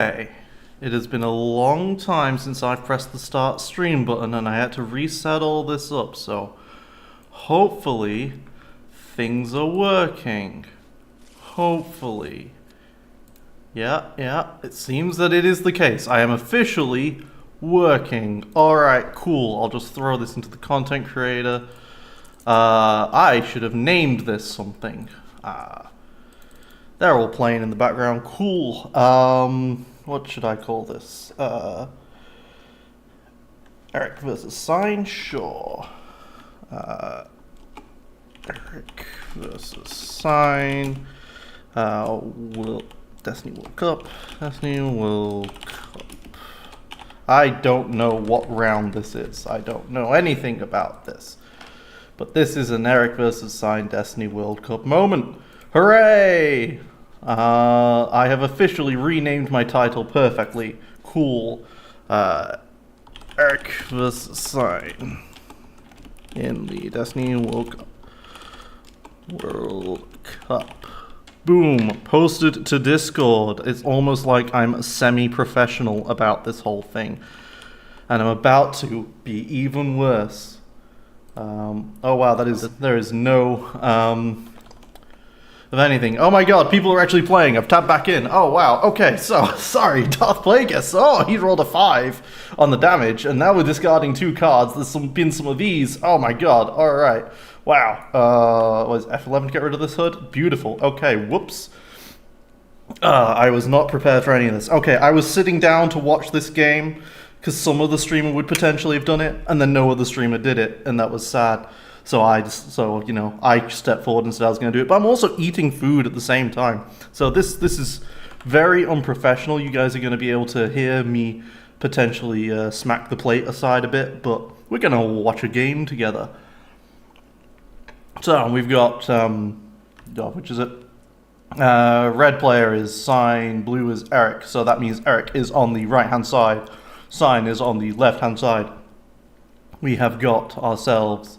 Hey, it has been a long time since I've pressed the start stream button and I had to reset all this up, so hopefully things are working. Hopefully. Yeah, it seems that it is the case. I am officially working. Alright, cool. I'll just throw this into the content creator. I should have named this something. They're all playing in the background. Cool. What should I call this? Erik versus Cyne? Sure. Erik versus Cyne. Destiny World Cup. Destiny World Cup. I don't know what round this is. I don't know anything about this. But this is an Erik versus Cyne Destiny World Cup moment. Hooray! I have officially renamed my title perfectly. Cool. Erik vs. Cyne in the Destiny World Cup. Boom. Posted to Discord. It's almost like I'm semi-professional about this whole thing. And I'm about to be even worse. Oh wow, there is no, of anything. Oh my god, people are actually playing. I've tapped back in. Oh wow, okay, so, sorry, Darth Plagueis. Oh, he rolled a 5 on the damage, and now we're discarding 2 cards. There's been some of these. Oh my god, alright. Wow. Was F11 to get rid of this hood? Beautiful. Okay, whoops. I was not prepared for any of this. Okay, I was sitting down to watch this game, because some other streamer would potentially have done it, and then no other streamer did it, and that was sad. So I stepped forward and said I was going to do it. But I'm also eating food at the same time. So this is very unprofessional. You guys are going to be able to hear me potentially smack the plate aside a bit, but we're going to watch a game together. So we've got, which is it? Red player is Cyne, blue is Erik. So that means Erik is on the right-hand side. Cyne is on the left-hand side. We have got ourselves...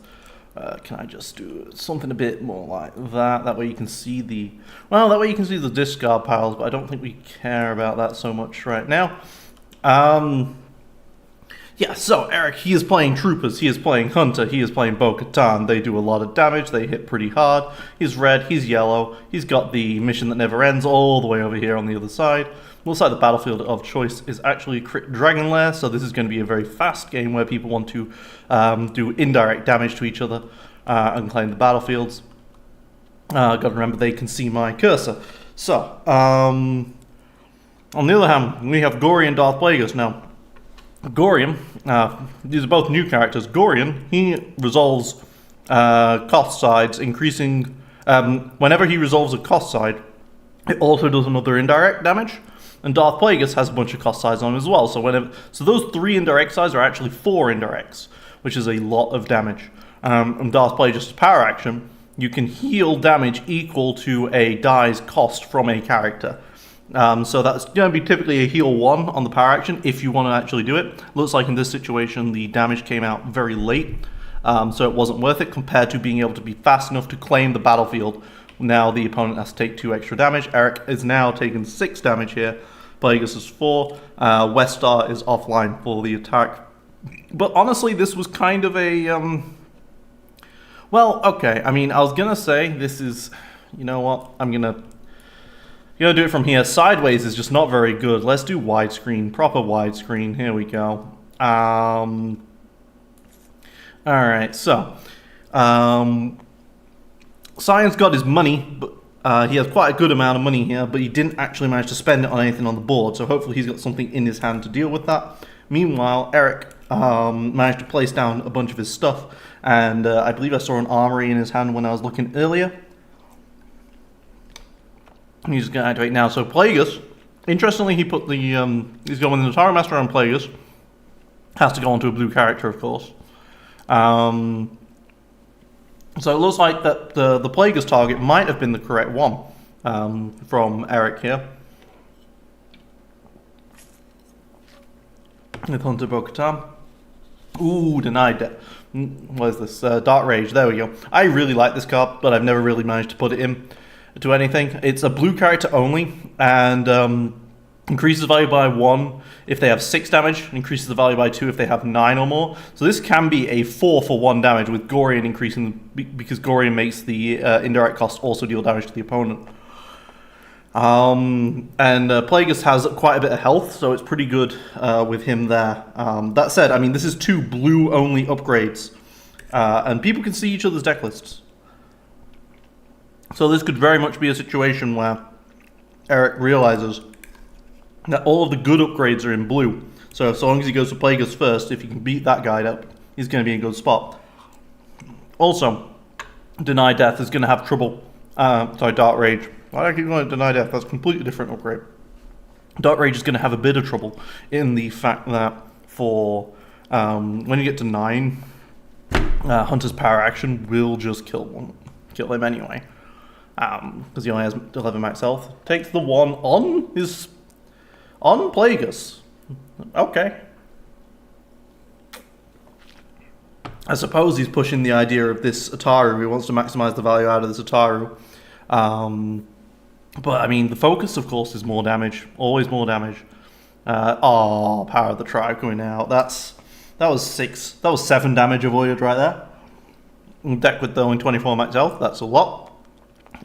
can I just do something a bit more like that? That way you can see the... Well, that way you can see the discard piles, but I don't think we care about that so much right now. Yeah, so Erik, he is playing Troopers, he is playing Hunter, he is playing Bo-Katan. They do a lot of damage, they hit pretty hard. He's red, he's yellow, he's got the mission that never ends all the way over here on the other side. Looks like the battlefield of choice is actually Crit Dragon Lair, so this is going to be a very fast game where people want to do indirect damage to each other and claim the battlefields. Gotta remember they can see my cursor. So, on the other hand, we have Gorian and Darth Plagueis. Now, Gorian, these are both new characters. Gorian, he resolves cost sides, increasing... whenever he resolves a cost side, it also does another indirect damage. And Darth Plagueis has a bunch of cost sides on him as well. So those 3 indirect sides are actually 4 indirects, which is a lot of damage. And Darth Plagueis' power action, you can heal damage equal to a die's cost from a character. So that's going to be typically a heal 1 on the power action if you want to actually do it. Looks like in this situation the damage came out very late, so it wasn't worth it compared to being able to be fast enough to claim the battlefield. Now the opponent has to take 2 extra damage. Erik is now taking 6 damage here. Plagueis is 4. Westar is offline for the attack. But honestly, this was kind of a... Well, okay. I mean, I was going to say this is... You know what? I'm going to do it from here. Sideways is just not very good. Let's do widescreen. Proper widescreen. Here we go. Alright, so... Cyne's got his money, but he has quite a good amount of money here, but he didn't actually manage to spend it on anything on the board, so hopefully he's got something in his hand to deal with that. Meanwhile, Erik managed to place down a bunch of his stuff, and I believe I saw an armory in his hand when I was looking earlier. He's going to activate now. So Plagueis, interestingly, he put the he's going with the Natara Master on Plagueis. Has to go onto a blue character, of course. So it looks like that the Plagueis target might have been the correct one from Erik here. With Hunter Bo-Katan. Ooh, denied it. What is this? Dark Rage. There we go. I really like this card, but I've never really managed to put it in to anything. It's a blue character only, and Increases the value by 1 if they have 6 damage, increases the value by 2 if they have 9 or more. So this can be a 4 for 1 damage, with Gorian increasing, because Gorian makes the indirect cost also deal damage to the opponent. Plagueis has quite a bit of health, so it's pretty good with him there. That said, I mean, this is 2 blue-only upgrades, and people can see each other's deck lists. So this could very much be a situation where Erik realizes that all of the good upgrades are in blue. So long as he goes to Plagueis first, if he can beat that guy up, he's going to be in a good spot. Also, Deny Death is going to have trouble. Dark Rage. Why do I keep going to Deny Death? That's a completely different upgrade. Dark Rage is going to have a bit of trouble in the fact that for when you get to 9, Hunter's Power Action will just kill him anyway. Because he only has 11 max health. Takes the 1 on Plagueis. Okay. I suppose he's pushing the idea of this Ataru. He wants to maximize the value out of this Ataru. But I mean, the focus, of course, is more damage. Always more damage. Power of the Tribe coming out. That was 6. That was 7 damage avoided right there. Deck with only 24 max health. That's a lot.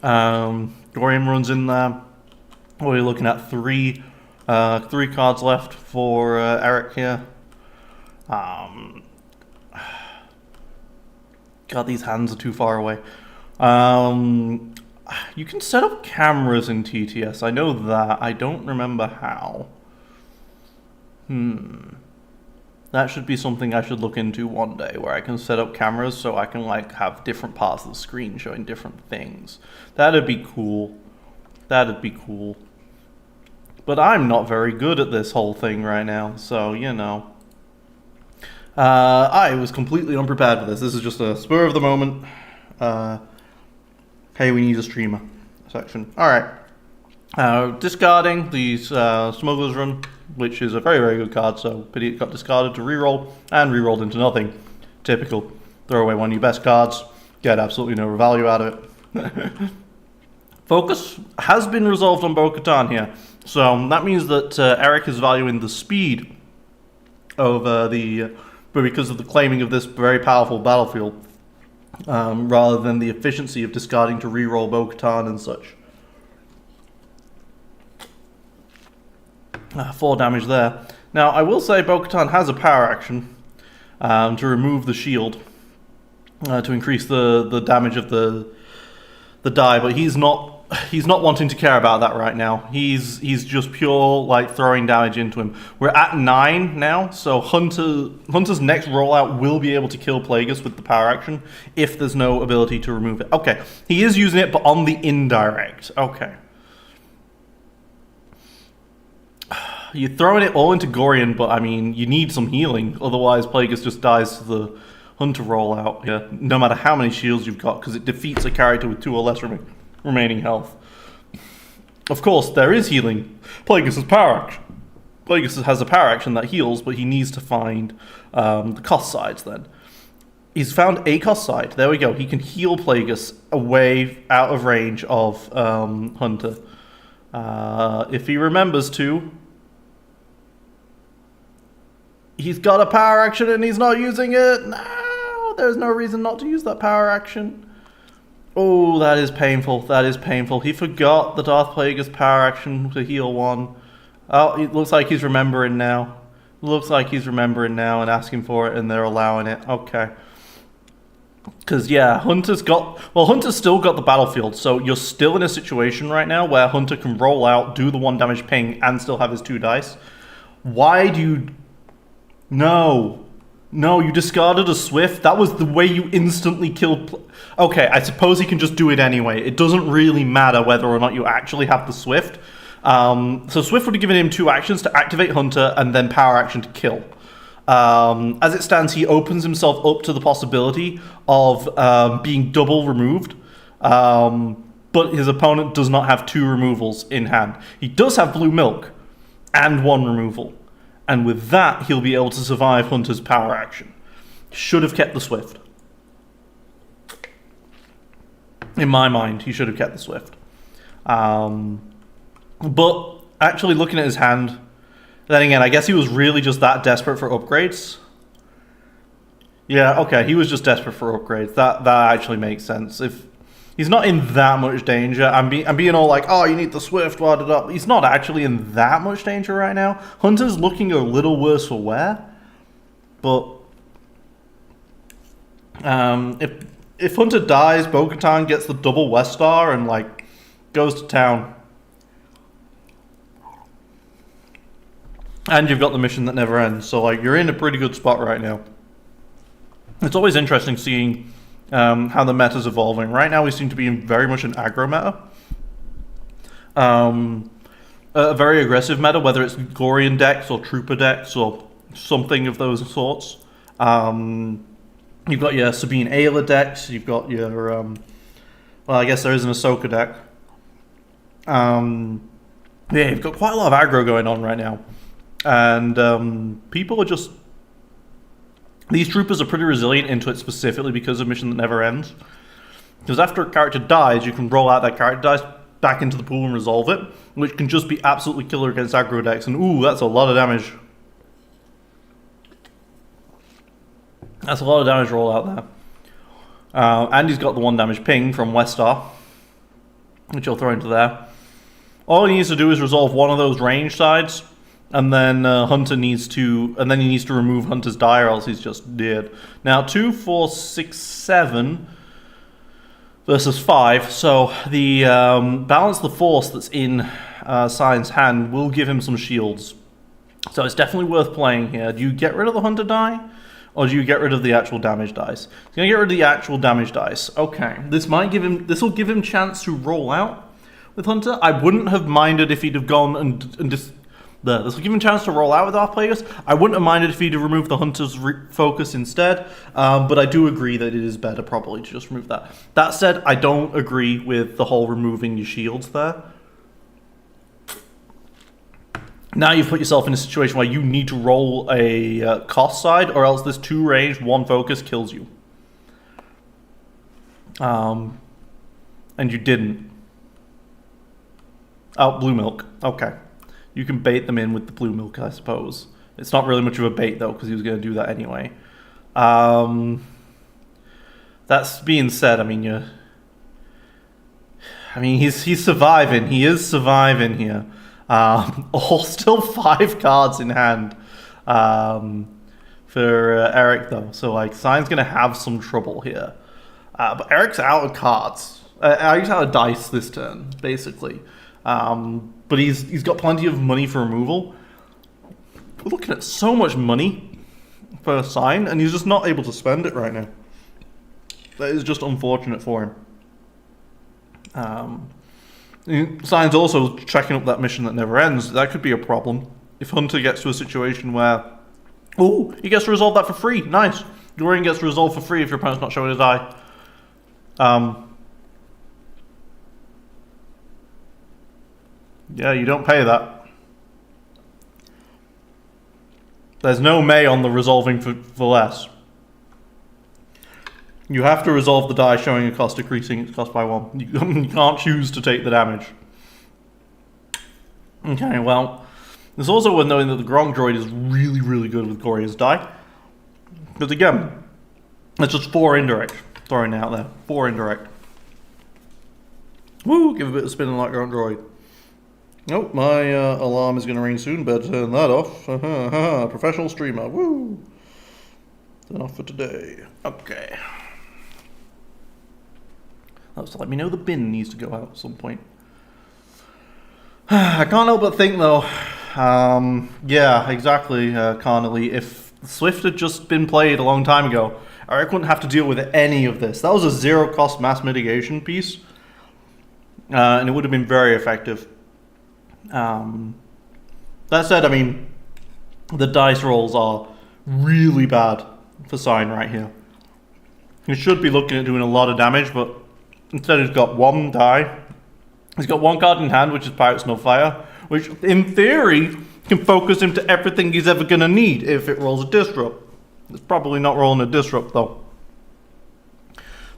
Gorian runs in there. What are you looking at? 3 cards left for Erik here. God, these hands are too far away. You can set up cameras in TTS. I know that. I don't remember how. That should be something I should look into one day, where I can set up cameras so I can like have different parts of the screen showing different things. That'd be cool. That'd be cool. But I'm not very good at this whole thing right now, so, you know. I was completely unprepared for this. This is just a spur of the moment. Hey, we need a streamer section. Alright. Discarding these Smuggler's Run, which is a very, very good card, so pity it got discarded to reroll, and rerolled into nothing. Typical. Throw away one of your best cards, get absolutely no value out of it. Focus has been resolved on Bo-Katan here. So that means that Erik is valuing the speed over but because of the claiming of this very powerful battlefield, rather than the efficiency of discarding to reroll Bo-Katan and such. 4 damage there. Now, I will say Bo-Katan has a power action to remove the shield, to increase the damage of the die, but he's not wanting to care about that right now. He's just pure like throwing damage into him. We're at 9 now, so Hunter's next rollout will be able to kill Plagueis with the power action if there's no ability to remove it. Okay, he is using it, but on the indirect. Okay. You're throwing it all into Gorian, but I mean, you need some healing. Otherwise, Plagueis just dies to the Hunter rollout. Yeah, no matter how many shields you've got, because it defeats a character with 2 or less remaining health. Of course, there is healing. Plagueis has power action. Plagueis has a power action that heals, but he needs to find the cost sides then. He's found a cost side. There we go. He can heal Plagueis away out of range of Hunter. If he remembers to. He's got a power action and he's not using it. No, there's no reason not to use that power action. Oh, that is painful. That is painful. He forgot the Darth Plagueis power action to heal 1. Oh, it looks like he's remembering now. Looks like he's remembering now and asking for it, and they're allowing it. Okay. Because, yeah, Hunter's still got the battlefield, so you're still in a situation right now where Hunter can roll out, do the 1 damage ping, and still have his 2 dice. Why do you... No, you discarded a Swift. That was the way you instantly killed... Okay, I suppose he can just do it anyway. It doesn't really matter whether or not you actually have the Swift. So Swift would have given him 2 actions to activate Hunter and then power action to kill. As it stands, he opens himself up to the possibility of being double removed. But his opponent does not have 2 removals in hand. He does have Blue Milk and 1 removal. And with that, he'll be able to survive Hunter's power action. Should have kept the Swift. In my mind, he should have kept the Swift. But actually looking at his hand, then again, I guess he was really just that desperate for upgrades. Yeah, okay, he was just desperate for upgrades. That actually makes sense. If he's not in that much danger, I'm being all like, oh, you need the Swift, blah, blah, blah. He's not actually in that much danger right now. Hunter's looking a little worse for wear, but if Hunter dies, Bo-Katan gets the double West Star and like goes to town. And you've got the mission that never ends, so like you're in a pretty good spot right now. It's always interesting seeing how the meta's evolving. Right now we seem to be in very much an aggro meta. A very aggressive meta, whether it's Gorian decks or Trooper decks or something of those sorts. You've got your Sabine Ayla decks, you've got your, well, I guess there is an Ahsoka deck. Yeah, you've got quite a lot of aggro going on right now. And people are just... These troopers are pretty resilient into it specifically because of Mission That Never Ends. Because after a character dies, you can roll out that character dice back into the pool and resolve it, which can just be absolutely killer against aggro decks. And ooh, that's a lot of damage. That's a lot of damage roll out there. And he's got the 1 damage ping from Westar, which I'll throw into there. All he needs to do is resolve one of those range sides, and then Hunter needs to, and then he needs to remove Hunter's die, or else he's just dead. Now 2, 4, 6, 7 versus 5. So the balance the force that's in Cyne's hand will give him some shields. So it's definitely worth playing here. Do you get rid of the Hunter die, or do you get rid of the actual damage dice? He's gonna get rid of the actual damage dice. Okay, this will give him chance to roll out with Hunter. I wouldn't have minded if he'd have gone and just. This will give him a chance to roll out with Darth Plagueis. I wouldn't have minded if he'd have removed the Hunter's focus instead, but I do agree that it is better probably to just remove that. That said, I don't agree with the whole removing your shields there. Now you've put yourself in a situation where you need to roll a cost side, or else this 2 range, 1 focus kills you. And you didn't. Oh, blue milk. Okay. You can bait them in with the blue milk, I suppose. It's not really much of a bait, though, because he was going to do that anyway. That's being said, I mean, he's surviving. He is surviving here. All still 5 cards in hand for Erik, though. So, like, Cyne's going to have some trouble here. But Eric's out of cards. Eric's out of dice this turn, basically. But he's got plenty of money for removal. We're looking at so much money for Cyne, and he's just not able to spend it right now. That is just unfortunate for him. Cyne's also checking up that Mission That Never Ends. That could be a problem if Hunter gets to a situation where, oh, he gets to resolve that for free. Nice. Gorian gets to resolve for free if your opponent's not showing his eye. Yeah, you don't pay that. There's no May on the resolving for less. You have to resolve the die showing a cost decreasing its cost by 1. You can't choose to take the damage. Okay, well, there's also worth knowing that the Gronk droid is really, really good with Gorian's die. Because again, it's just 4 indirect. Throwing it out there. 4 indirect. Woo! Give a bit of spin on that Gronk droid. Nope, my alarm is going to ring soon. Better turn that off. Professional streamer. Woo! Turn off for today. Okay. That's to let me know the bin needs to go out at some point. I can't help but think, though. Yeah, exactly, Carnally. If Swift had just been played a long time ago, Erik wouldn't have to deal with any of this. That was a 0-cost mass mitigation piece. And it would have been very effective. That said, I mean, the dice rolls are really bad for Cyne right here. He should be looking at doing a lot of damage, but instead he's got 1 die. He's got 1 card in hand, which is Pirate's Snowfire, which in theory can focus him to everything he's ever going to need if it rolls a Disrupt. It's probably not rolling a Disrupt, though.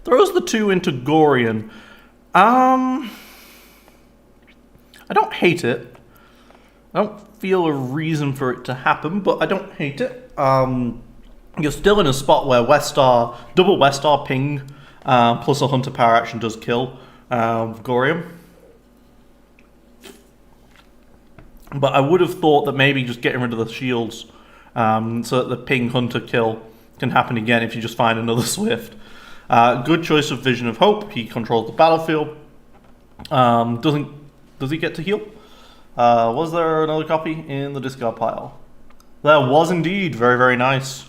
Throws the 2 into Gorian. I don't hate it. I don't feel a reason for it to happen, but I don't hate it. You're still in a spot where double West Star ping, plus a Hunter power action does kill Gorium. But I would have thought that maybe just getting rid of the shields so that the ping Hunter kill can happen again if you just find another Swift. Good choice of Vision of Hope. He controls the battlefield. Does he get to heal? Was there another copy in the discard pile? There was indeed. Very, very nice.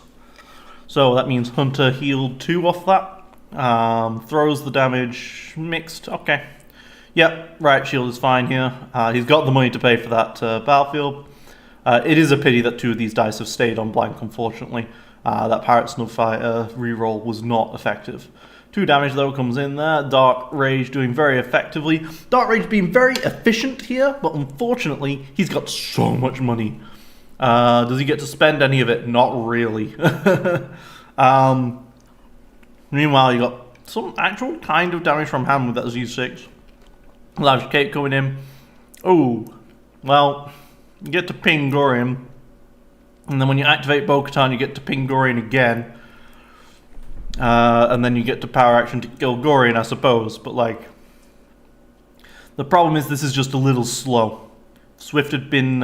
So that means Hunter healed 2 off that. Throws the damage mixed. Okay. Yep, right shield is fine here. He's got the money to pay for that battlefield. It is a pity that 2 of these dice have stayed on blank, unfortunately. That Pirate Snubfighter reroll was not effective. 2 damage though comes in there. Dark Rage doing very effectively. Dark Rage being very efficient here, but unfortunately he's got so much money. Does he get to spend any of it? Not really. Meanwhile, you got some actual kind of damage from hand with that Z6. Large Cape coming in. Oh, well, you get to ping Gorian. And then when you activate Bo-Katan, you get to ping Gorian again. And then you get to power action to kill Gorian, I suppose. But, like, the problem is this is just a little slow. If Swift had been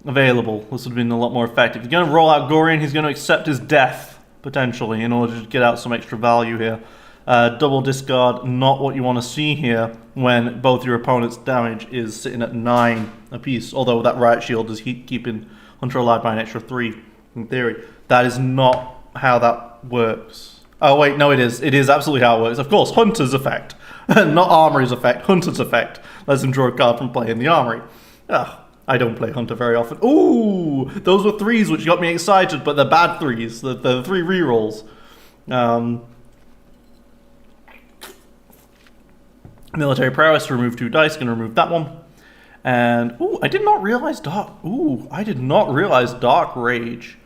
available, this would have been a lot more effective. He's going to roll out Gorian. He's going to accept his death, potentially, in order to get out some extra value here. Double discard, not what you want to see here when both your opponent's damage is sitting at 9 apiece. Although that Riot Shield is keeping Hunter alive by an extra 3, in theory. That is not how that works. Oh wait, no it is. It is absolutely how it works. Of course, Hunter's effect. Not Armory's effect, Hunter's effect. Lets him draw a card from playing the Armory. Ugh, I don't play Hunter very often. Ooh, those were 3s which got me excited, but they're bad 3s. The 3 rerolls. Military Prowess to remove 2 dice, gonna remove that one. And, ooh, I did not realize Dark Rage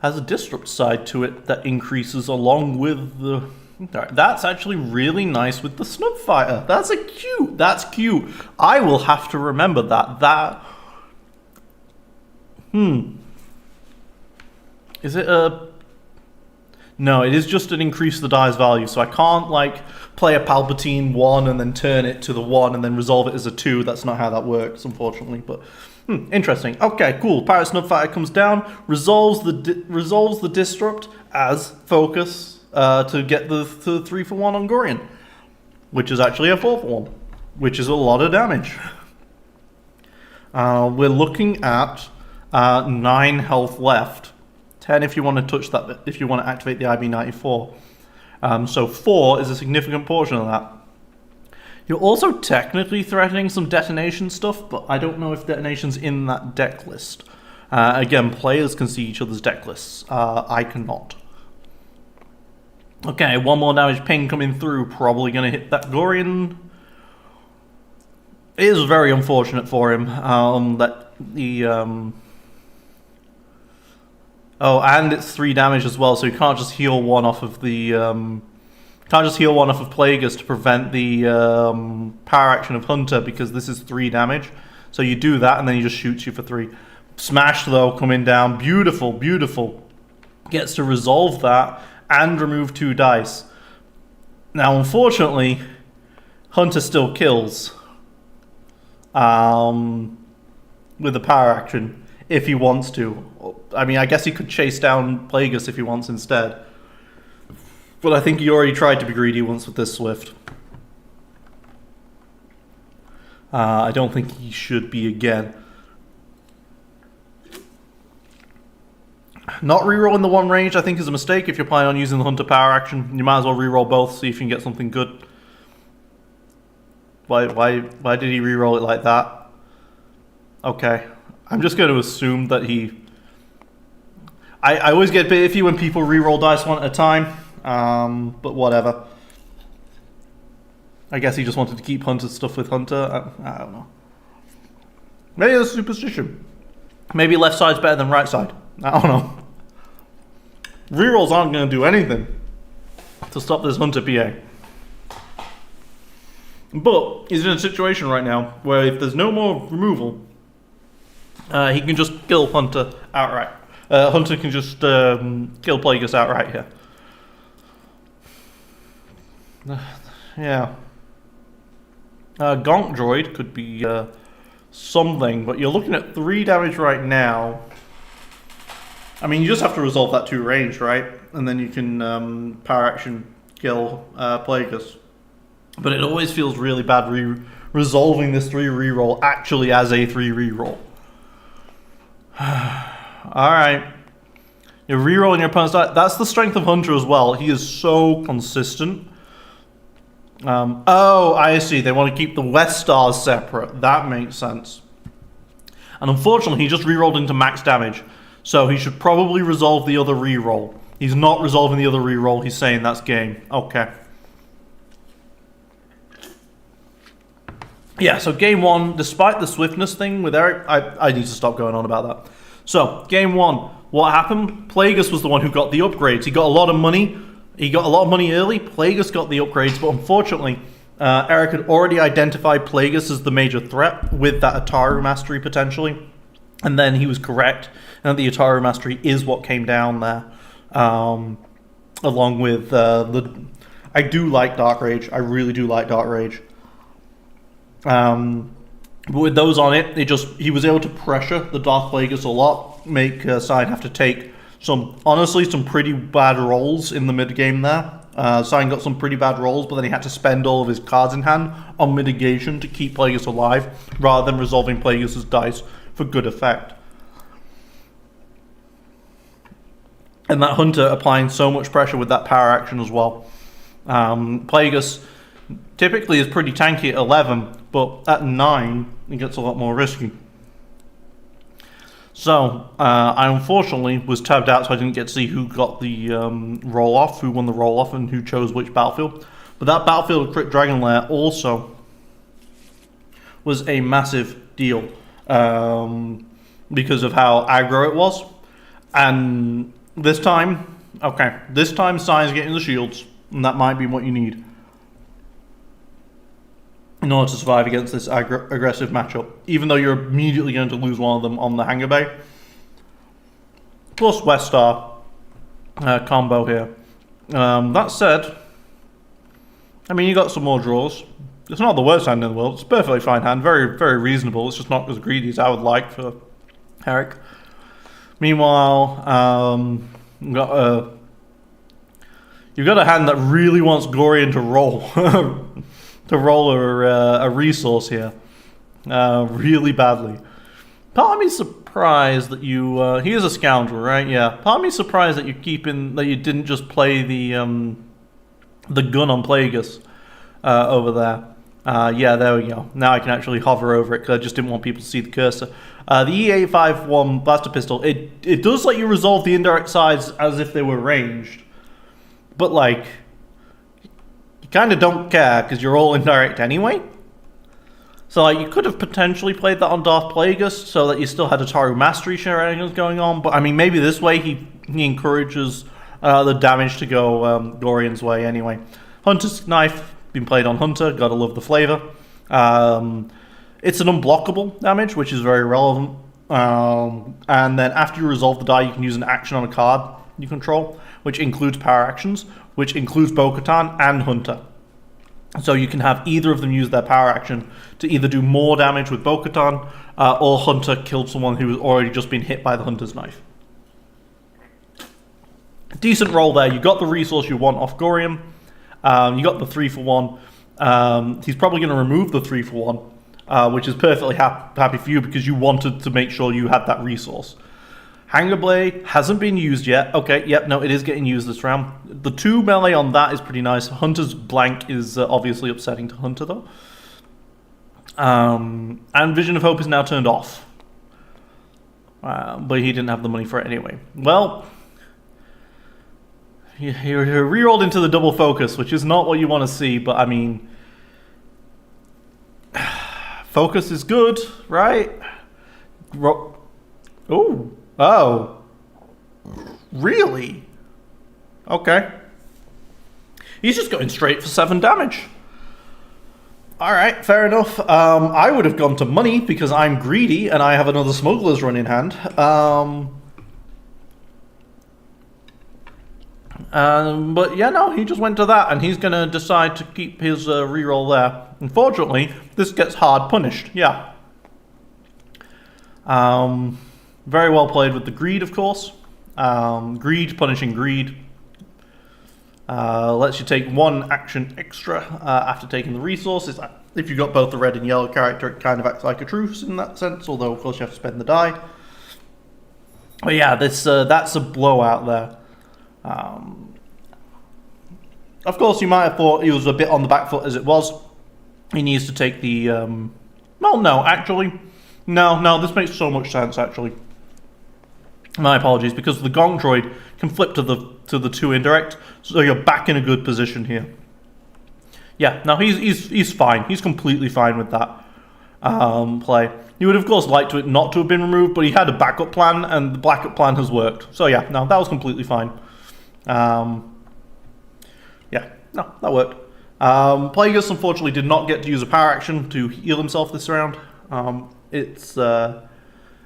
has a disrupt side to it that increases along with the... That's actually really nice with the Snubfighter. That's cute. I will have to remember that. Is it a... No, it is just an increase the die's value, so I can't, like, play a Palpatine 1 and then turn it to the 1 and then resolve it as a 2. That's not how that works, unfortunately, but interesting. Okay, cool. Pirate Snubfighter comes down, resolves the disrupt as focus to get the 3-for-1 on Gorian, which is actually a 4-for-1, which is a lot of damage. We're looking at 9 health left. 10 if you want to touch that, if you want to activate the IB-94. So 4 is a significant portion of that. You're also technically threatening some detonation stuff, but I don't know if detonation's in that deck list. Again, players can see each other's deck lists. I cannot. Okay, 1 more damage ping coming through, probably going to hit that Gorian. It is very unfortunate for him that the... Oh, and it's 3 damage as well, so you can't just heal 1 off of the... can't just heal 1 off of Plagueis to prevent the power action of Hunter, because this is 3 damage. So you do that, and then he just shoots you for 3. Smash, though, coming down. Beautiful, beautiful. Gets to resolve that and remove 2 dice. Now, unfortunately, Hunter still kills with the power action. If he wants to. I mean, I guess he could chase down Plagueis if he wants instead. But I think he already tried to be greedy once with this Swift. I don't think he should be again. Not rerolling the 1 range, I think, is a mistake if you're planning on using the Hunter power action. You might as well reroll both, see if you can get something good. Why did he reroll it like that? Okay. I'm just going to assume that he... I always get a bit iffy when people reroll dice 1 at a time, but whatever. I guess he just wanted to keep Hunter's stuff with Hunter. I don't know. Maybe it's a superstition. Maybe left side's better than right side. I don't know. Rerolls aren't going to do anything to stop this Hunter PA. But he's in a situation right now where if there's no more removal, he can just kill Hunter outright. Hunter can just kill Plagueis outright here. Yeah. Gonk Droid could be something, but you're looking at 3 damage right now. I mean, you just have to resolve that 2 range, right? And then you can power action kill Plagueis. But it always feels really bad resolving this 3 reroll actually as a 3 reroll. Alright. You're rerolling your opponent's die. That's the strength of Hunter as well. He is so consistent. Oh, I see. They want to keep the West Stars separate. That makes sense. And unfortunately, he just rerolled into max damage. So he should probably resolve the other reroll. He's not resolving the other reroll. He's saying that's game. Okay. Yeah, so game 1, despite the swiftness thing with Erik, I need to stop going on about that. So, game 1, what happened? Plagueis was the one who got the upgrades. He got a lot of money. He got a lot of money early. Plagueis got the upgrades, but unfortunately, Erik had already identified Plagueis as the major threat with that Ataru Mastery potentially. And then he was correct, and the Ataru Mastery is what came down there. Along with I do like Dark Rage. I really do like Dark Rage. But with those on it, he was able to pressure the Darth Plagueis a lot, make Cyne have to take some pretty bad rolls in the mid game there. Cyne got some pretty bad rolls, but then he had to spend all of his cards in hand on mitigation to keep Plagueis alive, rather than resolving Plagueis' dice for good effect. And that Hunter applying so much pressure with that power action as well. Plagueis typically is pretty tanky at 11, but at 9, it gets a lot more risky. So, I unfortunately was tabbed out, so I didn't get to see who got the roll-off, who won the roll-off, and who chose which battlefield. But that battlefield of Crypt Dragon Lair also was a massive deal, because of how aggro it was. And this time Cyne's getting the shields, and that might be what you need in order to survive against this aggressive matchup, even though you're immediately going to lose one of them on the hangar bay. Plus West Star combo here. That said, I mean, you got some more draws. It's not the worst hand in the world. It's a perfectly fine hand. Very, very reasonable. It's just not as greedy as I would like for Erik. Meanwhile, you've got a hand that really wants Gorian to roll. To roll a resource here, really badly. Part of me's surprised that you. He is a scoundrel, right? Yeah. Part of me's surprised that you didn't just play the gun on Plagueis over there. Yeah, there we go. Now I can actually hover over it because I just didn't want people to see the cursor. The E851 blaster pistol. It does let you resolve the indirect sides as if they were ranged, but like, kind of don't care because you're all indirect anyway. So like, you could have potentially played that on Darth Plagueis so that you still had Ataru Mastery shenanigans going on. But I mean, maybe this way he encourages the damage to go Gorian's way anyway. Hunter's Knife, been played on Hunter, gotta love the flavor. It's an unblockable damage, which is very relevant. And then after you resolve the die, you can use an action on a card you control, which includes power actions, which includes Bo-Katan and Hunter. So you can have either of them use their power action to either do more damage with Bo-Katan, or Hunter killed someone who has already just been hit by the Hunter's Knife. Decent roll there. You got the resource you want off Gorian. You got the 3-for-1. He's probably going to remove the 3-for-1, which is perfectly happy for you because you wanted to make sure you had that resource. Hanger Blade hasn't been used yet. Okay, yep, no, it is getting used this round. The 2 melee on that is pretty nice. Hunter's blank is obviously upsetting to Hunter, though. And Vision of Hope is now turned off. But he didn't have the money for it anyway. Well, he rerolled into the double focus, which is not what you want to see, but I mean, focus is good, right? Oh, really? Okay. He's just going straight for 7 damage. Alright, fair enough. I would have gone to money because I'm greedy and I have another smuggler's run in hand. But yeah, no, he just went to that and he's going to decide to keep his reroll there. Unfortunately, this gets hard punished, yeah. Very well played with the greed, of course. Greed punishing greed. Lets you take one action extra after taking the resources. If you've got both the red and yellow character, it kind of acts like a truce in that sense, although of course you have to spend the die. But yeah, this that's a blowout there. Of course, you might have thought he was a bit on the back foot as it was. He needs to take the... well, no, actually. No, this makes so much sense, actually. My apologies, because the Gong Droid can flip to the 2 indirect, so you're back in a good position here. Yeah, no, he's fine. He's completely fine with that play. He would, of course, liked it not to have been removed, but he had a backup plan, and the backup plan has worked. So yeah, no, that was completely fine. Yeah, no, that worked. Plagueis, unfortunately, did not get to use a power action to heal himself this round.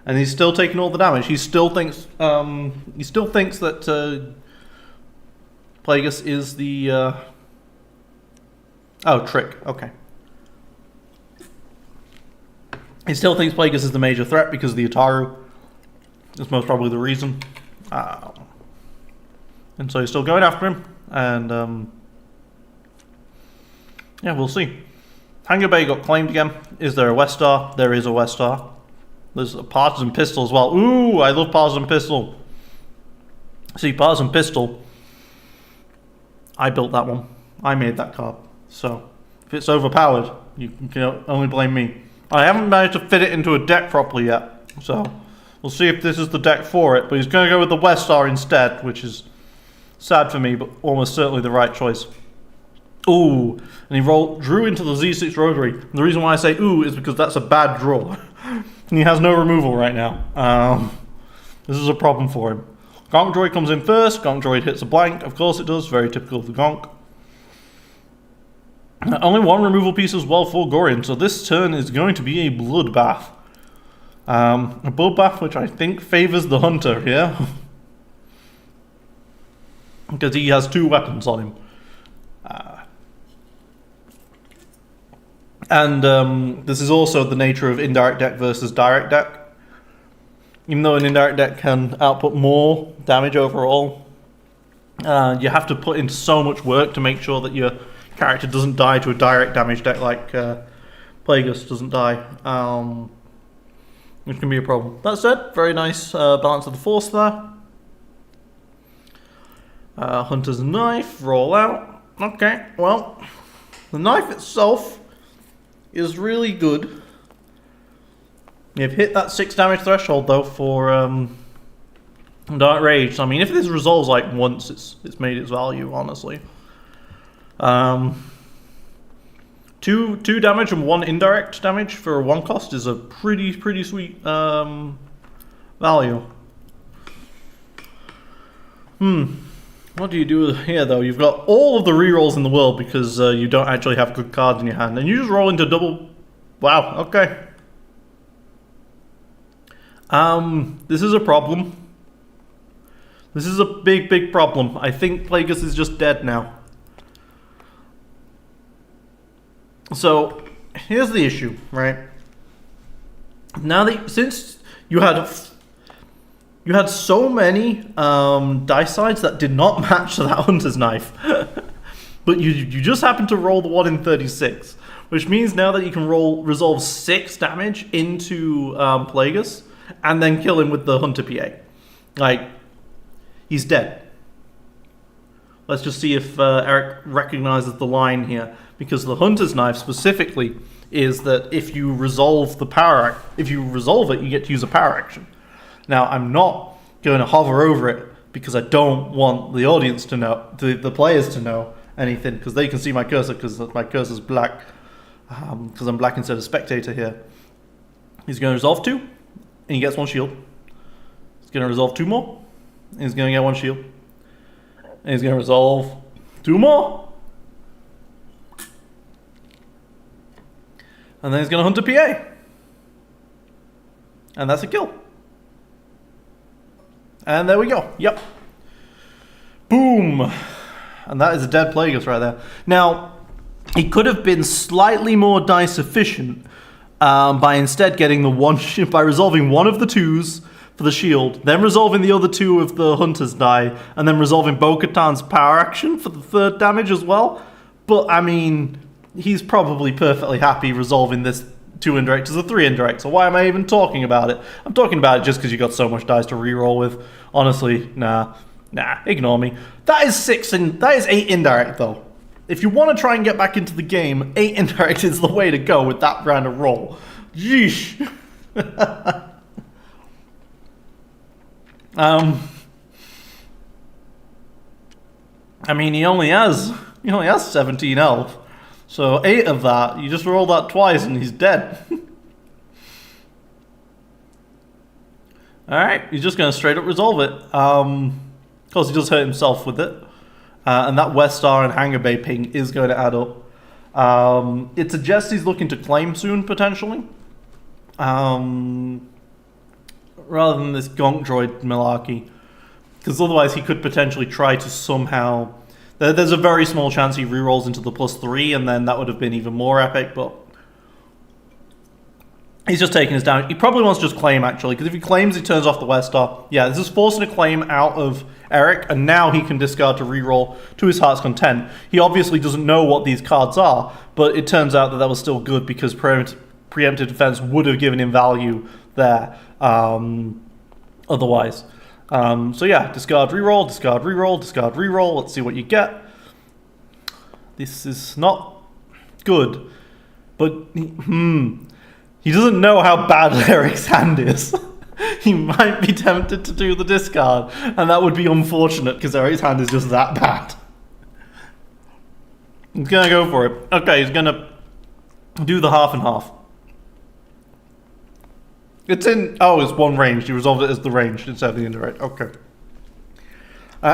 And he's still taking all the damage. He still thinks that Plagueis is the oh, trick. Okay. He still thinks Plagueis is the major threat because of the Ataru. That's most probably the reason. And so he's still going after him. And yeah, we'll see. Hangar Bay got claimed again. Is there a West Star? There is a West Star. There's a Partisan Pistol as well. Ooh, I love Partisan Pistol. See, Partisan Pistol, I built that one. I made that card. So, if it's overpowered, you can only blame me. I haven't managed to fit it into a deck properly yet. So, we'll see if this is the deck for it. But he's going to go with the West Star instead, which is sad for me, but almost certainly the right choice. Ooh, and he drew into the Z6 Rotary. And the reason why I say ooh is because that's a bad draw. And he has no removal right now. This is a problem for him. Gonk Droid comes in first. Gonk Droid hits a blank. Of course it does. Very typical of the Gonk. Only one removal piece as well for Gorian. So this turn is going to be a bloodbath. A bloodbath which I think favors the Hunter here. Because he has 2 weapons on him. And this is also the nature of indirect deck versus direct deck. Even though an indirect deck can output more damage overall, you have to put in so much work to make sure that your character doesn't die to a direct damage deck like Plagueis doesn't die, which can be a problem. That said, very nice balance of the force there. Hunter's Knife, roll out. Okay, well, the knife itself is really good. You've hit that 6 damage threshold though for Dark Rage. So, I mean, if this resolves like once, it's made its value, honestly. 2 damage and 1 indirect damage for 1 cost is a pretty sweet value. What do you do here, though? You've got all of the rerolls in the world because you don't actually have good cards in your hand. And you just roll into double... Wow, okay. This is a problem. This is a big problem. I think Plagueis is just dead now. So, here's the issue, right? Now that... Since you had so many dice sides that did not match that Hunter's Knife. But you just happened to roll the 1 in 36. Which means now that you can resolve 6 damage into Plagueis and then kill him with the Hunter PA. Like, he's dead. Let's just see if Erik recognizes the line here. Because the Hunter's Knife specifically is that if you resolve the if you resolve it, you get to use a power action. Now, I'm not going to hover over it because I don't want the audience to know, the players to know anything, because they can see my cursor because my cursor's black, because I'm black instead of spectator here. He's going to resolve 2, and he gets 1 shield. He's going to resolve 2 more, and he's going to get 1 shield. And he's going to resolve 2 more. And then he's going to hunt a PA. And that's a kill. And there we go. Yep. Boom. And that is a dead Plagueis right there. Now, he could have been slightly more dice efficient by instead getting the one by resolving one of the twos for the shield, then resolving the other two of the Hunter's die, and then resolving Bo-Katan's power action for the third damage as well. But, I mean, he's probably perfectly happy resolving this 2 indirect as a 3 indirect, so why am I even talking about it? I'm talking about it just because you got so much dice to reroll with. Honestly, nah, ignore me. That is 8 indirect, though. If you want to try and get back into the game, 8 indirect is the way to go with that kind of roll. Yeesh. I mean, he only has 17 health. So 8 of that, you just roll that twice and he's dead. Alright, he's just going to straight up resolve it. Of course, he does hurt himself with it. And that West Star and Hangar Bay ping is going to add up. It suggests he's looking to claim soon, potentially. Rather than this Gonk Droid malarkey. Because otherwise he could potentially try to somehow... There's a very small chance he rerolls into the +3, and then that would have been even more epic, but... He's just taking his damage. He probably wants to just claim, actually, because if he claims, he turns off the West Star. Yeah, this is forcing a claim out of Erik, and now he can discard to reroll to his heart's content. He obviously doesn't know what these cards are, but it turns out that that was still good, because preemptive defense would have given him value there otherwise. So yeah, discard reroll, discard reroll, discard reroll. Let's see what you get. This is not good, but he doesn't know how bad Erik's hand is. He might be tempted to do the discard, and that would be unfortunate because Erik's hand is just that bad. He's gonna go for it. Okay, he's gonna do the half and half. It's one ranged. He resolved it as the ranged instead of the indirect. Okay.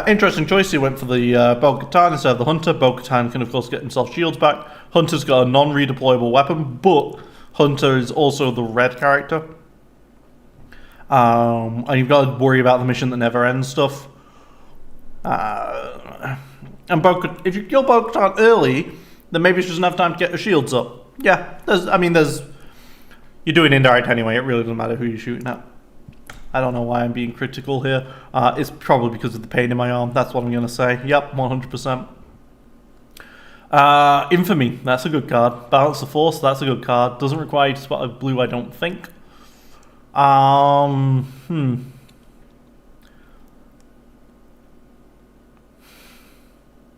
Interesting choice. He went for the Bo-Katan instead of the Hunter. Bo-Katan can, of course, get himself shields back. Hunter's got a non-redeployable weapon, but Hunter is also the red character. And you've got to worry about the mission that never ends stuff. And if you kill Bo-Katan early, then maybe she doesn't have time to get her shields up. Yeah, you're doing indirect anyway, it really doesn't matter who you're shooting at. I don't know why I'm being critical here. It's probably because of the pain in my arm, that's what I'm going to say. Yep, 100%. Infamy, that's a good card. Balance the Force, that's a good card. Doesn't require you to spot a blue, I don't think.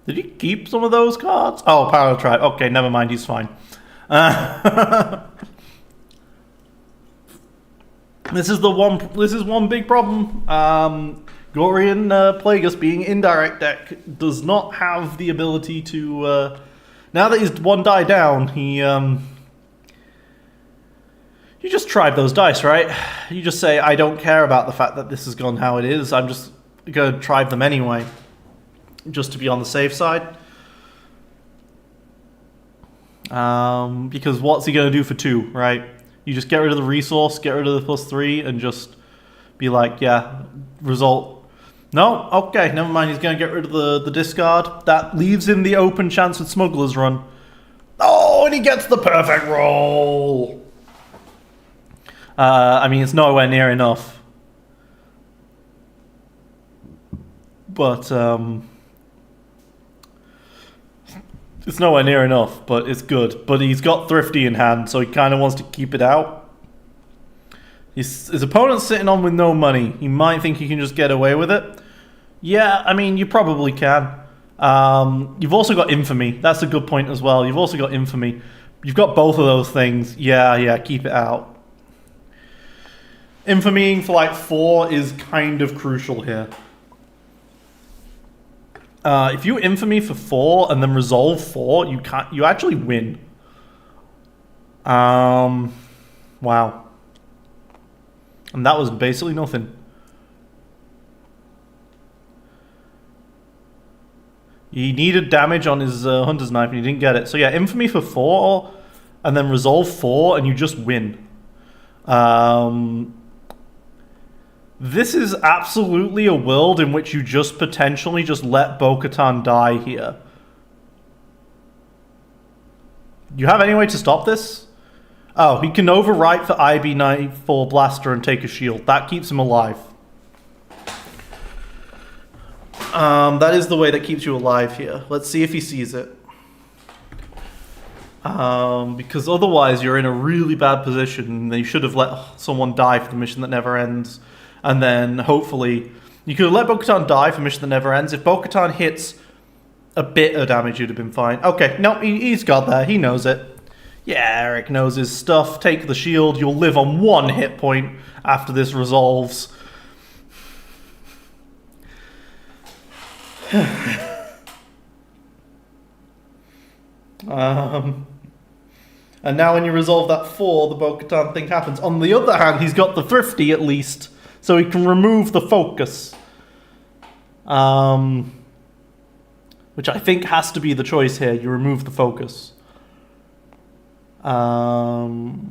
Did he keep some of those cards? Oh, Power Tribe. Okay, never mind, he's fine. This is one big problem. Gorian Plagueis being indirect deck does not have the ability to now that he's one die down, you just tribe those dice, right? You just say, I don't care about the fact that this has gone how it is, I'm just gonna tribe them anyway. Just to be on the safe side. Because what's he gonna do for 2, right? You just get rid of the resource, get rid of the +3, and just be like, yeah, result. No? Okay, never mind. He's going to get rid of the discard. That leaves him the open chance with Smuggler's Run. Oh, and he gets the perfect roll! I mean, it's nowhere near enough. But, it's nowhere near enough, but it's good. But he's got Thrifty in hand, so he kind of wants to keep it out. His opponent's sitting on with no money. He might think he can just get away with it. Yeah, I mean, you probably can. You've also got Infamy. That's a good point as well. You've also got Infamy. You've got both of those things. Yeah, keep it out. Infamying for like 4 is kind of crucial here. If you Infamy for 4 and then resolve 4, you actually win. Wow. And that was basically nothing. He needed damage on his Hunter's Knife and he didn't get it. So yeah, Infamy for 4 and then resolve 4, and you just win. This is absolutely a world in which you just potentially just let Bo-Katan die here. You have any way to stop this? Oh, he can overwrite for IB-94 Blaster and take a shield. That keeps him alive. That is the way that keeps you alive here. Let's see if he sees it. Because otherwise you're in a really bad position. You should have let someone die for the mission that never ends. And then, hopefully... You could have let Bo-Katan die for mission that never ends. If Bo-Katan hits a bit of damage, you'd have been fine. Okay, no, he's got that. He knows it. Yeah, Erik knows his stuff. Take the shield. You'll live on 1 hit point after this resolves. And now when you resolve that 4, the Bo-Katan thing happens. On the other hand, he's got the Thrifty at least, so he can remove the focus. Which I think has to be the choice here. You remove the focus. Oh,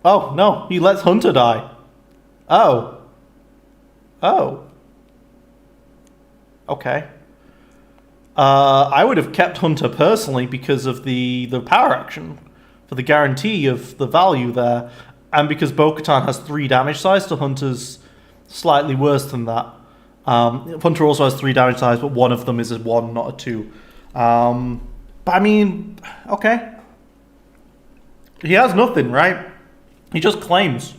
no. He lets Hunter die. Oh. Okay. I would have kept Hunter personally because of the power action. For the guarantee of the value there. And because Bo-Katan has 3 damage size to Hunter's slightly worse than that. Hunter also has 3 damage size, but one of them is a 1, not a 2. But I mean, okay. He has nothing, right? He just claims.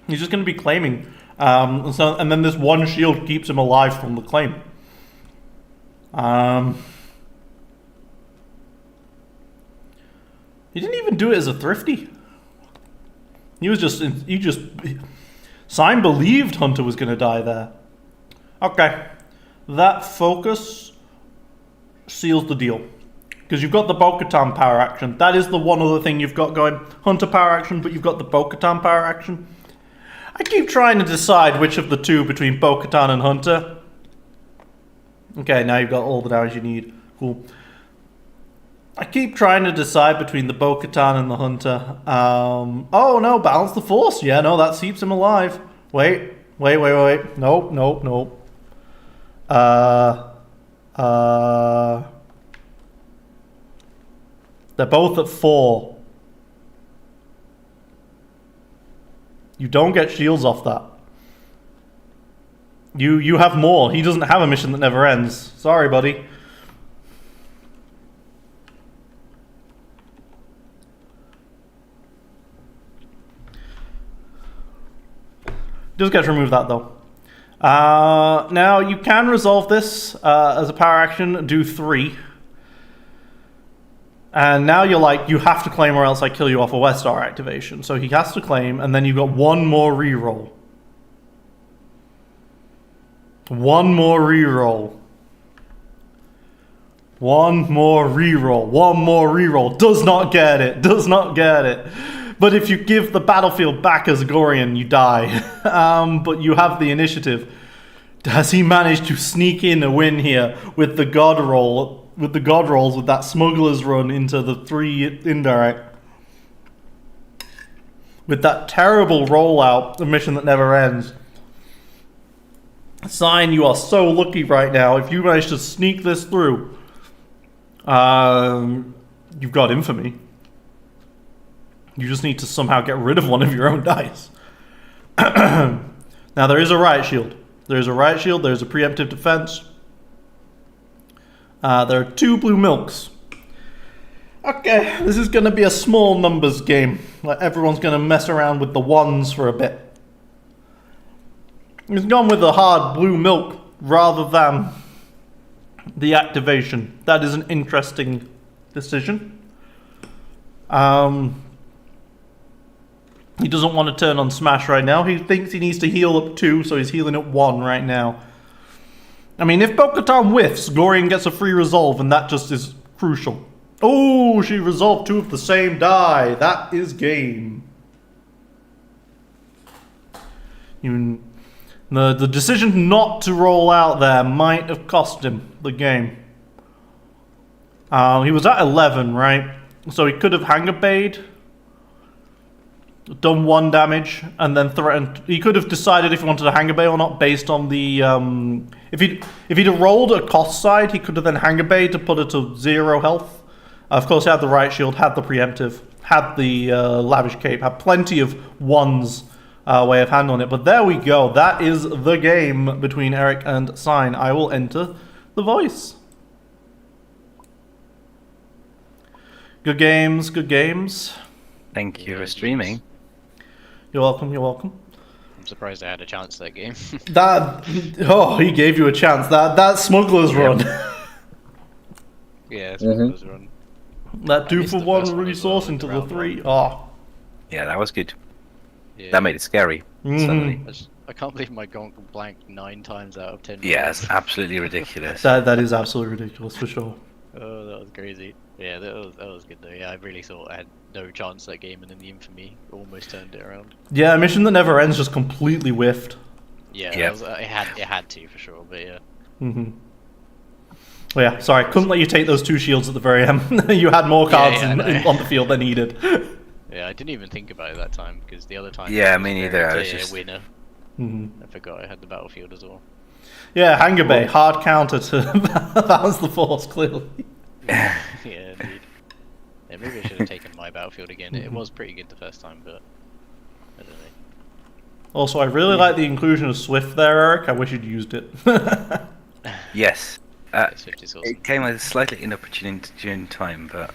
He's just going to be claiming. And then this 1 shield keeps him alive from the claim. He didn't even do it as a Thrifty. Cyne believed Hunter was going to die there. Okay. That focus seals the deal. Because you've got the Bo-Katan power action. That is the one other thing you've got going. Hunter power action, but you've got the Bo-Katan power action. I keep trying to decide which of the two between Bo-Katan and Hunter. Okay, now you've got all the damage you need. Cool. I keep trying to decide between the Bo-Katan and the Hunter. Oh no, balance the force. Yeah, no, that keeps him alive. Wait. Nope. They're both at 4. You don't get shields off that. You have more. He doesn't have a mission that never ends. Sorry, buddy. Just get to remove that, though. Now, you can resolve this as a power action, do 3. And now you're like, you have to claim or else I kill you off a West Star activation. So he has to claim, and then you've got 1 more reroll. 1 more reroll. 1 more reroll. 1 more reroll. Does not get it. Does not get it. But if you give the battlefield back as Gorian, you die. But you have the initiative. Has he managed to sneak in a win here with the God roll? With the God rolls, with that smuggler's run into the 3 indirect. With that terrible rollout, the mission that never ends. Cyne, you are so lucky right now. If you manage to sneak this through, you've got infamy. You just need to somehow get rid of one of your own dice. Now, there is a riot shield. There's a riot shield. There's a preemptive defense. There are 2 blue milks. Okay, this is going to be a small numbers game. Like, everyone's going to mess around with the 1s for a bit. He's gone with the hard blue milk rather than the activation. That is an interesting decision. He doesn't want to turn on Smash right now. He thinks he needs to heal up 2, so he's healing at 1 right now. I mean, if Bo-Katan whiffs, Gorian gets a free resolve, and that just is crucial. Oh, she resolved 2 of the same die. That is game. The decision not to roll out there might have cost him the game. He was at 11, right? So he could have Hanger Bayed, done 1 damage, and then threatened. He could have decided if he wanted to Hanger Bay or not based on the. If he'd have rolled a cost side, he could have then Hanger Bay to put it to 0 health. Of course, he had the Riot Shield, had the Preemptive, had the Lavish Cape, had plenty of 1s way of handling it. But there we go. That is the game between Erik and Cyne. I will enter the voice. Good games, good games. Thank you for streaming. You're welcome, you're welcome. I'm surprised I had a chance that game. He gave you a chance. That Smuggler's run. Yeah, Smuggler's run. That 2 for 1 one resource as well, into the round 3. one. Oh. Yeah, that was good. Yeah. That made it scary. Suddenly. I can't believe my gonk blanked 9 times out of 10. Yeah, it's absolutely ridiculous. That is absolutely ridiculous, for sure. Oh, that was crazy. Yeah, that was good though. Yeah, I really thought I had no chance that game, and then the infamy almost turned it around. Yeah, a mission that never ends just completely whiffed. Yeah, Yep. it had to for sure, but yeah. Well, yeah, sorry, couldn't let you take those 2 shields at the very end. You had more cards Yeah, I know. on the field than needed. Yeah, I didn't even think about it that time because the other time. Yeah, it was me a neither, very I was clear just- winner. I forgot I had the battlefield as well. Yeah, Hanger Bay, hard counter to balance the force, clearly. Yeah, indeed. Yeah, maybe I should have taken my battlefield again. It was pretty good the first time, but I don't know. Also, I really like the inclusion of Swift there, Erik. I wish you'd used it. Yes. Swift is awesome. It came at a slightly inopportune time, but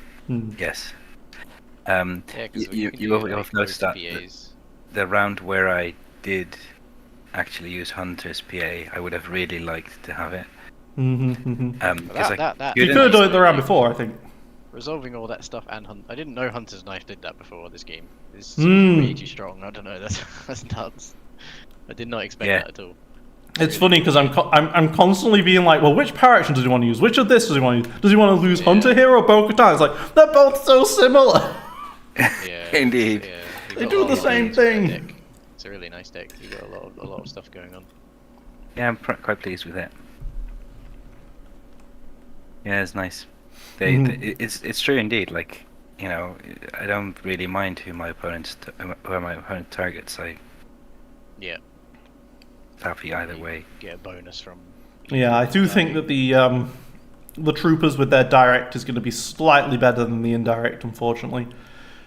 yes. Yeah, 'cause You can you do, will like, have noticed that PAs. the round where I did actually use Hunter's PA, I would have really liked to have it. Because You could have done it the round before, I think. Resolving all that stuff and I didn't know Hunter's Knife did that before this game. It's way too strong. I don't know. That's nuts. I did not expect that at all. It's funny because I'm constantly being like, well, which power action does he want to use? Which of this does he want to use? Does he want to lose Hunter here or Bo-Katan? It's like, they're both so similar. Yeah, Indeed. Yeah, They do the same thing. It's a really nice deck. You got a lot of stuff going on. Yeah, I'm quite pleased with it. Yeah, it's nice. It's true indeed. Like, you know, I don't really mind who my opponent targets. Yeah. Happy either way. Get a bonus from. Yeah, I do think that the troopers with their direct is going to be slightly better than the indirect, unfortunately.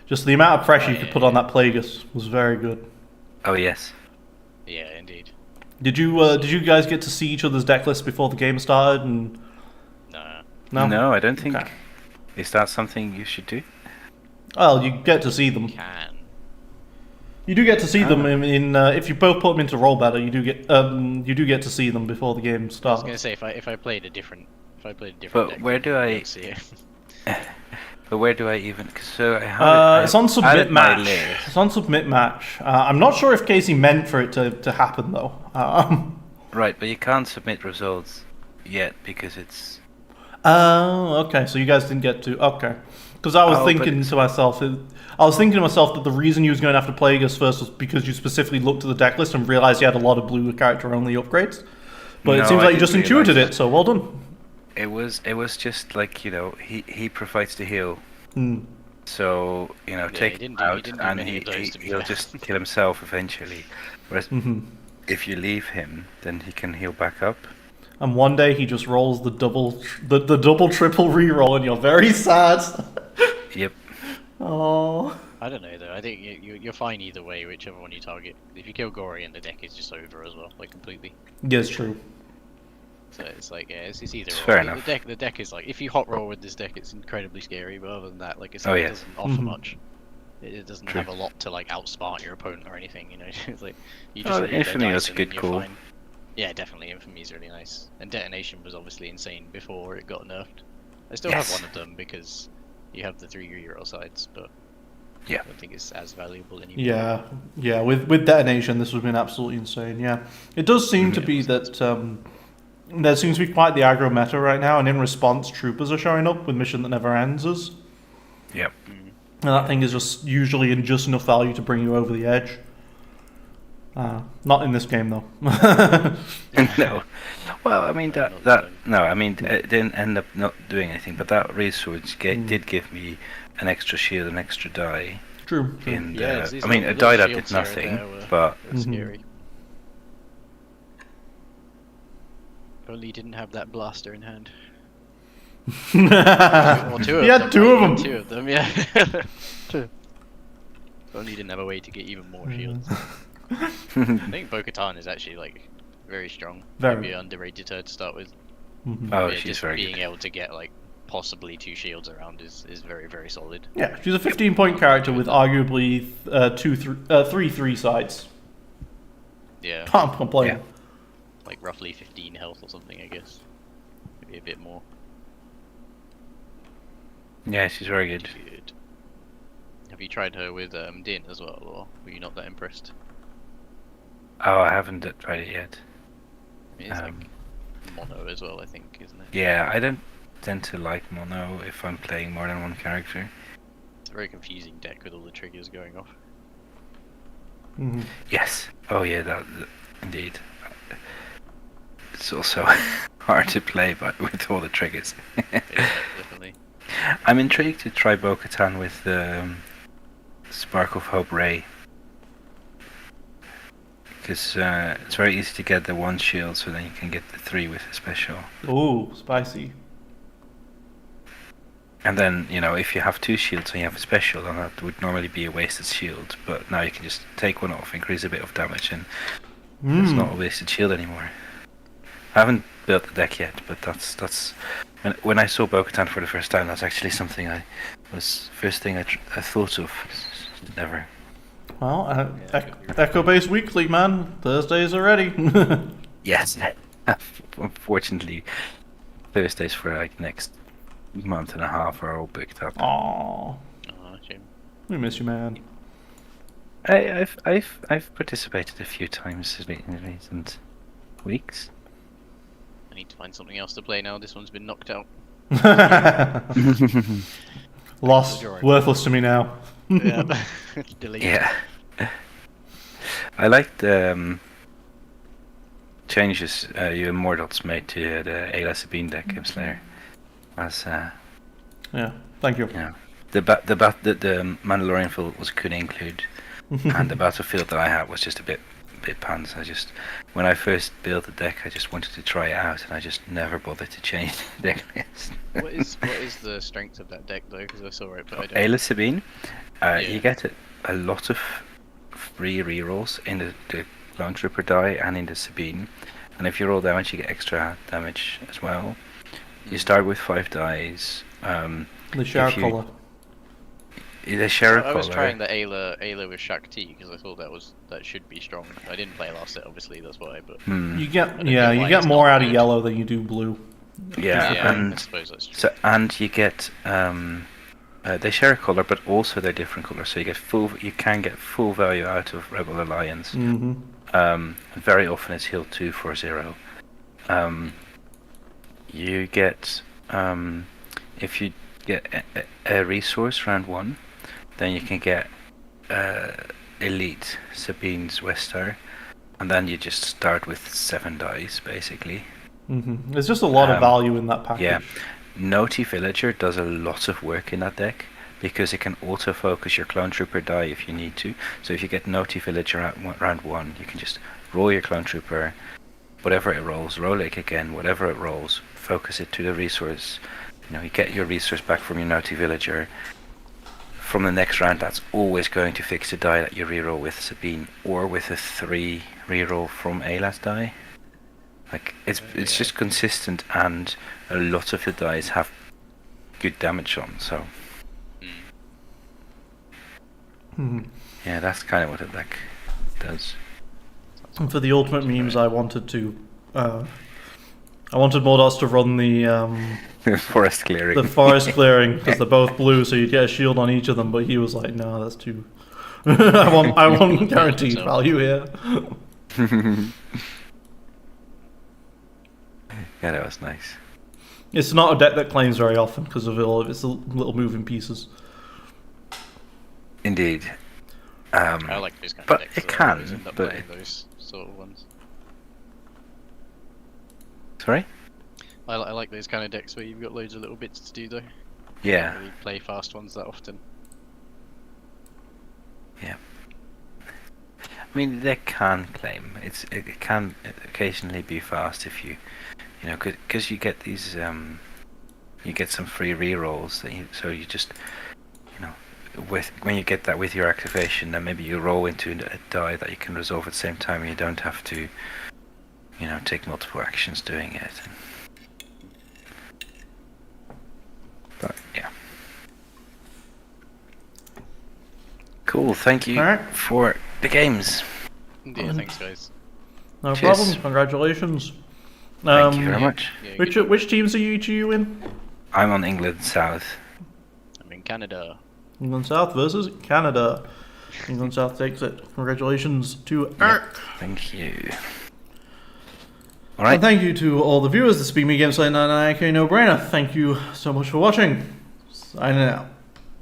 Just the amount of pressure you could put on that Plagueis was very good. Oh yes. Yeah, indeed. Did you guys get to see each other's deck lists before the game started? And No. no, I don't think. Okay. Is that something you should do? Well, you get to see them. Can. You do get to see them in if you both put them into roll battle. You do get to see them before the game I was starts. gonna say if I played a different But deck, where do I- see it. But where do I even? So I have It's on submit added my match. list. It's on submit match. I'm not sure if Casey meant for it to happen though. Right, but you can't submit results yet because it's. Oh, okay. So you guys didn't get to. Okay, because I was thinking to myself. I was thinking to myself that the reason you was going after Plagueis first was because you specifically looked at the deck list and realized you had a lot of blue character only upgrades. But it No, seems I like you just didn't intuited realize it. So well done. It was just like, you know, he provides the heal. Hmm. So, you know, he take didn't him do- he out didn't do and many of those, to be he'll fair. just kill himself eventually. Whereas if you leave him, then he can heal back up. And one day he just rolls the double triple reroll, and you're very sad. Yep. Oh. I don't know though. I think you're fine either way, whichever one you target. If you kill Gory, and the deck is just over as well, like completely. Yeah, it's true. So it's like it's either It's or. fair The enough. The deck is like if you hot roll with this deck, it's incredibly scary. But other than that, like it's Oh, it yeah. doesn't offer much. It doesn't True. have a lot to like outsmart your opponent or anything. You know, it's like you Oh, just roll their Infamy dice was a and good you're call. fine. Yeah, definitely. Infamy is really nice, and Detonation was obviously insane before it got nerfed. I still Yes. have one of them because you have the 3 reroll sides, but Yeah. I don't think it's as valuable anymore. Yeah. With detonation, this would have been absolutely insane. Yeah, it does seem to be that there seems to be quite the aggro meta right now, and in response, troopers are showing up with mission that never ends. Yep. And that thing is just usually in just enough value to bring you over the edge. Not in this game though. No. Well, I mean No, not that so. no, I mean it didn't end up not doing anything, but that resource did give me an extra shield, an extra die. True. In Yeah, the, it's these I mean, little- a die little that did shields here and nothing, there were- but were Mhm. scary. If only you didn't have that blaster in hand. Or two of He had them. two right? of You them. had two of them, yeah. If only you didn't have a way to get even more shields. I think Bo-Katan is actually like very strong. Very. Maybe underrated her to start with. Mhm. oh, Yeah, she's just very being good. able to get like possibly 2 shields around is very, very solid. Yeah, she's a 15-point character with arguably 3 sides. Yeah, Can't complain. Yeah. like roughly 15 health or something, I guess. Maybe a bit more. Yeah, she's very good. Good. Have you tried her with Din as well, or were you not that impressed? Oh, I haven't tried it yet. I mean, it's Um, like mono as well, I think, isn't it? Yeah, I don't tend to like mono if I'm playing more than one character. It's a very confusing deck with all the triggers going off. Mhm. Yes. Oh yeah, indeed. It's also hard to play, but with all the triggers. Yeah, definitely. I'm intrigued to try Bo-Katan with Spark of Hope Ray. Because it's very easy to get the 1 shield, so then you can get the 3 with a special. Ooh, spicy. And then, you know, if you have 2 shields and you have a special, then that would normally be a wasted shield. But now you can just take one off, increase a bit of damage, and it's not a wasted shield anymore. I haven't built the deck yet, but that's when I saw Bo-Katan for the first time, that's actually something first thing I thought of. Never. Well, Yeah, Echo-based weekly, man. Thursdays are ready. Yes. Unfortunately, Thursdays for like next month and a half are all booked up. Aww, Oh, shame. we miss you, man. I've participated a few times in recent weeks. I need to find something else to play now. This one's been knocked out. Lost, You're right. worthless to me now. Yeah. Delete. Yeah. I like the changes you Immortals made to the Ayla Sabine deck, Slayer. As Yeah, thank you. you know, the Mandalorian field was could include, and the battlefield that I had was just a bit pants. When I first built the deck, I just wanted to try it out, and I just never bothered to change the deck list. What is the strength of that deck though? Because I saw it, but I don't. Ayla Sabine, Yeah. you get a lot of free rerolls in the Clone Trooper die and in the Sabine, and if you roll damage, you get extra damage as well. You start with 5 dice. The shower if you- color. The share I was color. trying the Ayla with Shakti because I thought that should be strong. I didn't play last set, obviously, that's why. But Hmm. You get don't yeah, know you why get it's more not out of good. yellow than you do blue. Yeah, I and suppose that's true. so and you get they share a color, but also they're different colors. So you can get full value out of Rebel Alliance. Mm-hmm. Very often it's heal 240. You get if you get a resource round 1, then you can get Elite Sabine's Westar, and then you just start with 7 dice basically. Mm-hmm. There's just a lot of value in that package. Yeah, Naughty Villager does a lot of work in that deck because it can auto-focus your Clone Trooper die if you need to. So if you get Naughty Villager at round 1, you can just roll your Clone Trooper, whatever it rolls, roll it again, whatever it rolls, focus it to the resource. You know, you get your resource back from your Naughty Villager. From the next round, that's always going to fix a die that you reroll with Sabine or with a 3 reroll from Ayla's die. Like it's just consistent, and a lot of the dice have good damage on. So Mm-hmm. yeah, that's kind of what the deck does. And for the ultimate memes, I wanted Mordos to run the Forest clearing. the forest clearing because they're both blue, so you'd get a shield on each of them. But he was like, "No, that's too. I want guaranteed value here." Yeah, that was nice. It's not a deck that claims very often because of all of its little moving pieces. Indeed. I like those kind but of decks. it so I can, always end up but- playing those sort of ones. Sorry? I like those kind of decks where you've got loads of little bits to do though. Yeah. Don't really play fast ones that often. I mean, they can claim it can occasionally be fast if you know, because you get these you get some free rerolls that so you just, you know, when you get that with your activation, then maybe you roll into a die that you can resolve at the same time and you don't have to, you know, take multiple actions doing it. But yeah. Cool, thank you Alright. for the games. Yeah, thanks guys. No Cheers. problem. Congratulations. Thank you very much. Yeah, Which good. which teams are you in? I'm on England South. I'm in Canada. England South versus Canada. England South takes it. Congratulations to Erik. Thank you. And Alright, thank you to all the viewers. This has been me, GameSlate 99, aka No Brainer. Thank you so much for watching. Signing out.